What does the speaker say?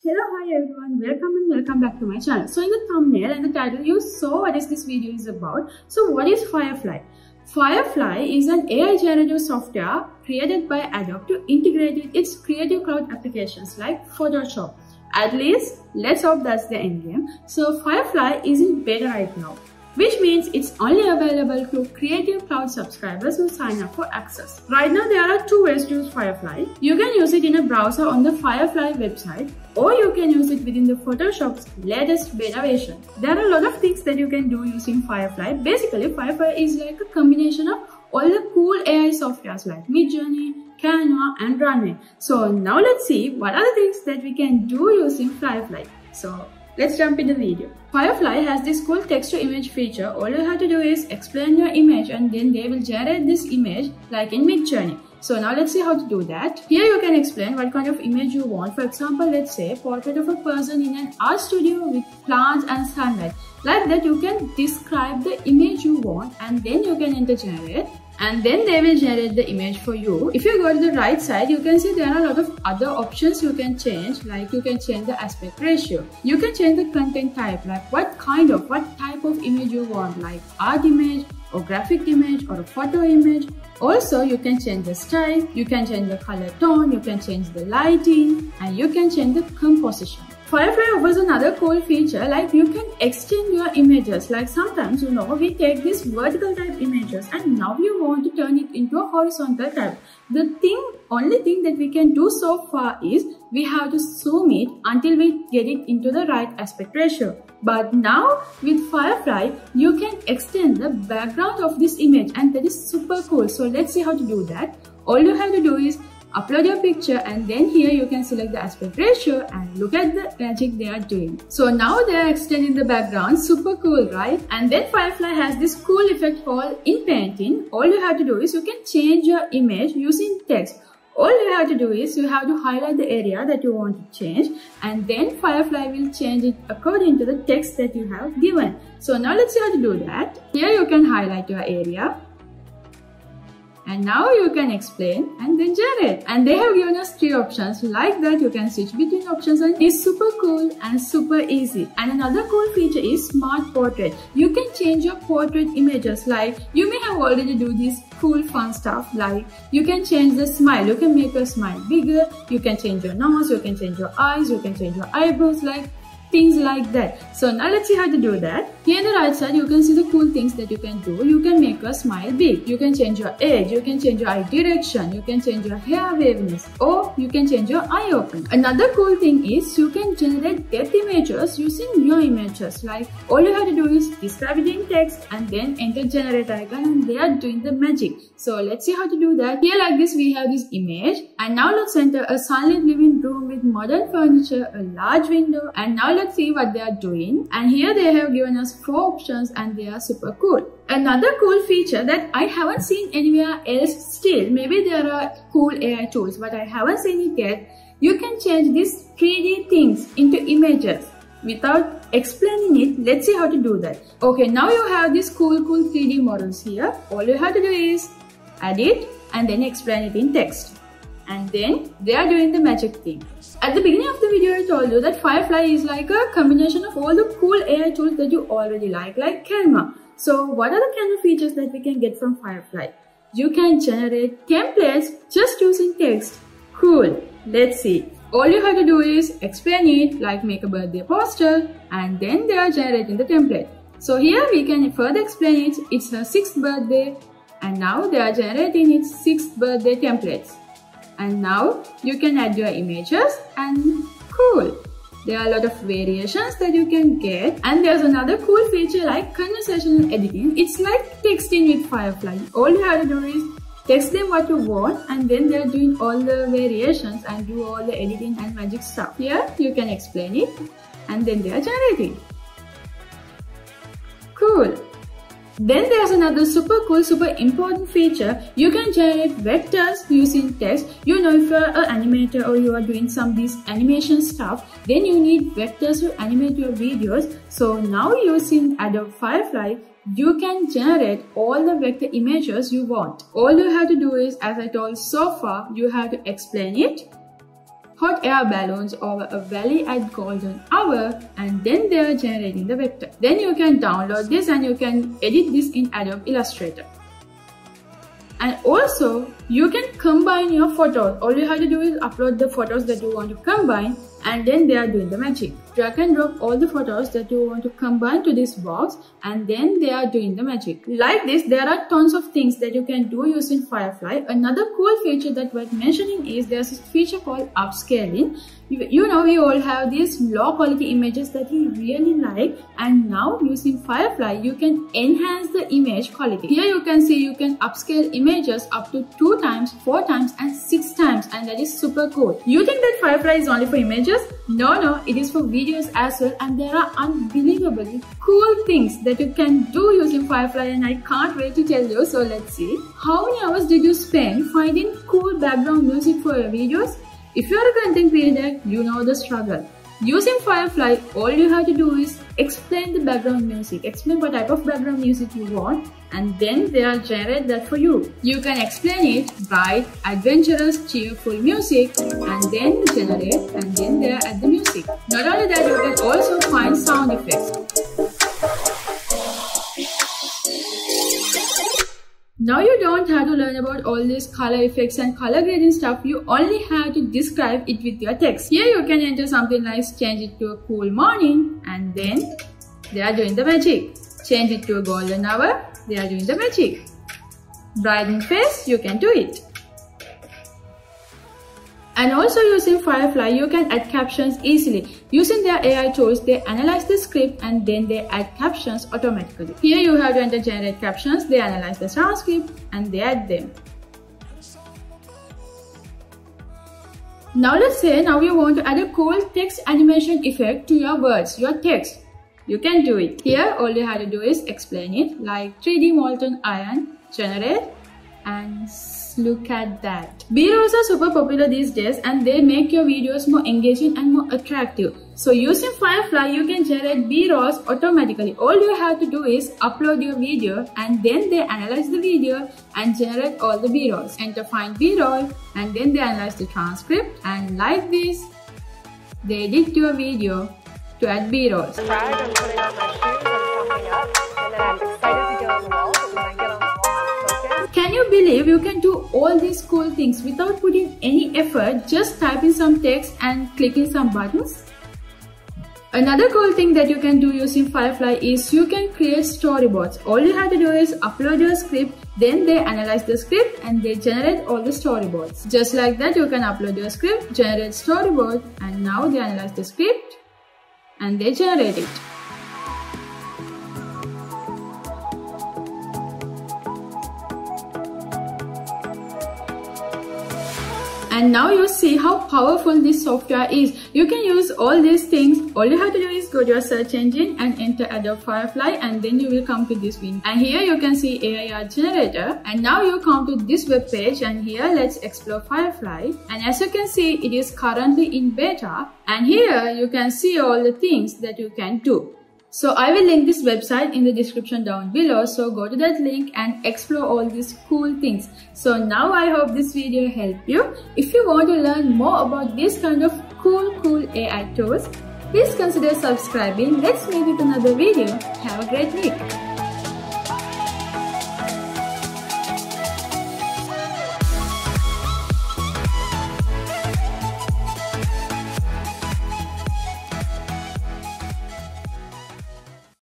Hello, hi everyone, welcome back to my channel. So in the thumbnail and the title you saw what is this video is about. So what is Firefly? Firefly is an AI generative software created by Adobe to integrate with its Creative Cloud applications like Photoshop. At least, let's hope that's the end game. So Firefly is in beta right now, which means it's only available to Creative Cloud subscribers who sign up for access. Right now there are two ways to use Firefly. You can use it in a browser on the Firefly website, or you can use it within the Photoshop's latest beta version. There are a lot of things that you can do using Firefly. Basically, Firefly is like a combination of all the cool AI softwares like Midjourney, Canva and Runway. So now let's see what are the things that we can do using Firefly. So let's jump into the video. Firefly has this cool text to image feature. All you have to do is explain your image and then they will generate this image like in Midjourney. So now let's see how to do that. Here you can explain what kind of image you want. For example, let's say portrait of a person in an art studio with plants and sunlight. Like that you can describe the image you want and then you can enter generate. And then they will generate the image for you. If you go to the right side, you can see there are a lot of other options you can change, like you can change the aspect ratio. You can change the content type, like what type of image you want, like art image or graphic image or a photo image. Also, you can change the style, you can change the color tone, you can change the lighting, and you can change the composition. Firefly offers another cool feature, like you can extend your images. Like sometimes, we take these vertical type images and now you want to turn it into a horizontal type. The only thing that we can do so far is we have to zoom it until we get it into the right aspect ratio. But now with Firefly, you can extend the background of this image and that is super cool. So let's see how to do that. All you have to do is upload your picture and then here you can select the aspect ratio and look at the magic they are doing. So now they are extending the background, super cool, right? And then Firefly has this cool effect called in painting. All you have to do is you can change your image using text. All you have to do is you have to highlight the area that you want to change and then Firefly will change it according to the text that you have given. So now let's see how to do that. Here you can highlight your area. And now you can explain and then generate. And they have given us 3 options. Like that you can switch between options and it's super cool and super easy. And another cool feature is Smart Portrait. You can change your portrait images, like you may have already do this cool fun stuff, like you can change the smile. You can make your smile bigger. You can change your nose. You can change your eyes. You can change your eyebrows, like things like that. So now let's see how to do that. Here on the right side, you can see the cool things that you can do. You can make a smile big. You can change your edge. You can change your eye direction. You can change your hair waviness. Or you can change your eye open. Another cool thing is you can generate depth images using your images. Like all you have to do is describe it in text and then enter generate icon and they are doing the magic. So let's see how to do that. Here like this we have this image and now let's enter a sunlit living room with modern furniture, a large window, and now let's see what they are doing. And here they have given us 4 options and they are super cool. Another cool feature that I haven't seen anywhere else still, maybe there are cool AI tools but I haven't seen it yet. You can change these 3D things into images without explaining it. Let's see how to do that. Okay, now you have these cool 3D models here. All you have to do is add it and then explain it in text. And then they are doing the magic thing. At the beginning of the video, I told you that Firefly is like a combination of all the cool AI tools that you already like Canva. So what are the Canva features that we can get from Firefly? You can generate templates just using text. Cool. Let's see. All you have to do is explain it, like make a birthday poster, and then they are generating the template. So here we can further explain it. It's her 6th birthday, and now they are generating its 6th birthday templates. And now you can add your images and cool. There are a lot of variations that you can get. And there's another cool feature like conversational editing. It's like texting with Firefly. All you have to do is text them what you want and then they're doing all the variations and do all the editing and magic stuff. Here you can explain it and then they are generating. Cool. Then there's another super cool, super important feature. You can generate vectors using text. If you're an animator or you are doing some of these animation stuff, then you need vectors to animate your videos. So now using Adobe Firefly, you can generate all the vector images you want. All you have to do is, as I told so far, you have to explain it, hot air balloons over a valley at golden hour, and then they are generating the vector. Then you can download this and you can edit this in Adobe Illustrator. And also, you can combine your photos. All you have to do is upload the photos that you want to combine, and then they are doing the magic. Drag and drop all the photos that you want to combine to this box, and then they are doing the magic. Like this, there are tons of things that you can do using Firefly. Another cool feature that we're mentioning is there's a feature called upscaling. You know, we all have these low quality images that we really like, and now using Firefly, you can enhance the image quality. Here you can see you can upscale images up to 2 times, 4 times and 6 times, and that is super cool. You think that Firefly is only for images? No, it is for videos as well, and there are unbelievably cool things that you can do using Firefly, and I can't wait to tell you. So let's see. How many hours did you spend finding cool background music for your videos? If you are a content creator, you know the struggle. Using Firefly, all you have to do is explain the background music. Explain what type of background music you want, and then they will generate that for you. You can explain it, write adventurous, cheerful music, and then generate, and then they add the music. Not only that, you can also find sound effects. Now you don't have to learn about all these color effects and color grading stuff. You only have to describe it with your text. Here you can enter something like change it to a cool morning, and then they are doing the magic. Change it to a golden hour, they are doing the magic. Brighten face, you can do it. And also using Firefly, you can add captions easily. Using their AI tools, they analyze the script and then they add captions automatically. Here you have to enter generate captions, they analyze the transcript and they add them. Now let's say now you want to add a cool text animation effect to your words, your text. You can do it. Here all you have to do is explain it like 3D molten iron, generate, and look at that. B-rolls are super popular these days and they make your videos more engaging and more attractive. So using Firefly, you can generate B-rolls automatically. All you have to do is upload your video and then they analyze the video and generate all the B-rolls. Enter find B-roll and then they analyze the transcript, and like this, they edit your video to add B-rolls. I'm putting on my shoes and coming up, and then I'm excited to get on the wall, but when I get on the wall, can you believe you can do all these cool things without putting any effort, just typing some text and clicking some buttons? Another cool thing that you can do using Firefly is you can create storyboards. All you have to do is upload your script, then they analyze the script and they generate all the storyboards. Just like that, you can upload your script, generate storyboard, and now they analyze the script and they generate it. And now you see how powerful this software is. You can use all these things. All you have to do is go to your search engine and enter Adobe Firefly, and then you will come to this window. And here you can see AI art generator. And now you come to this web page, and here let's explore Firefly. And as you can see, it is currently in beta. And here you can see all the things that you can do. So I will link this website in the description down below, so go to that link and explore all these cool things. So now I hope this video helped you. If you want to learn more about this kind of cool AI tools, please consider subscribing. Let's meet with another video. Have a great week.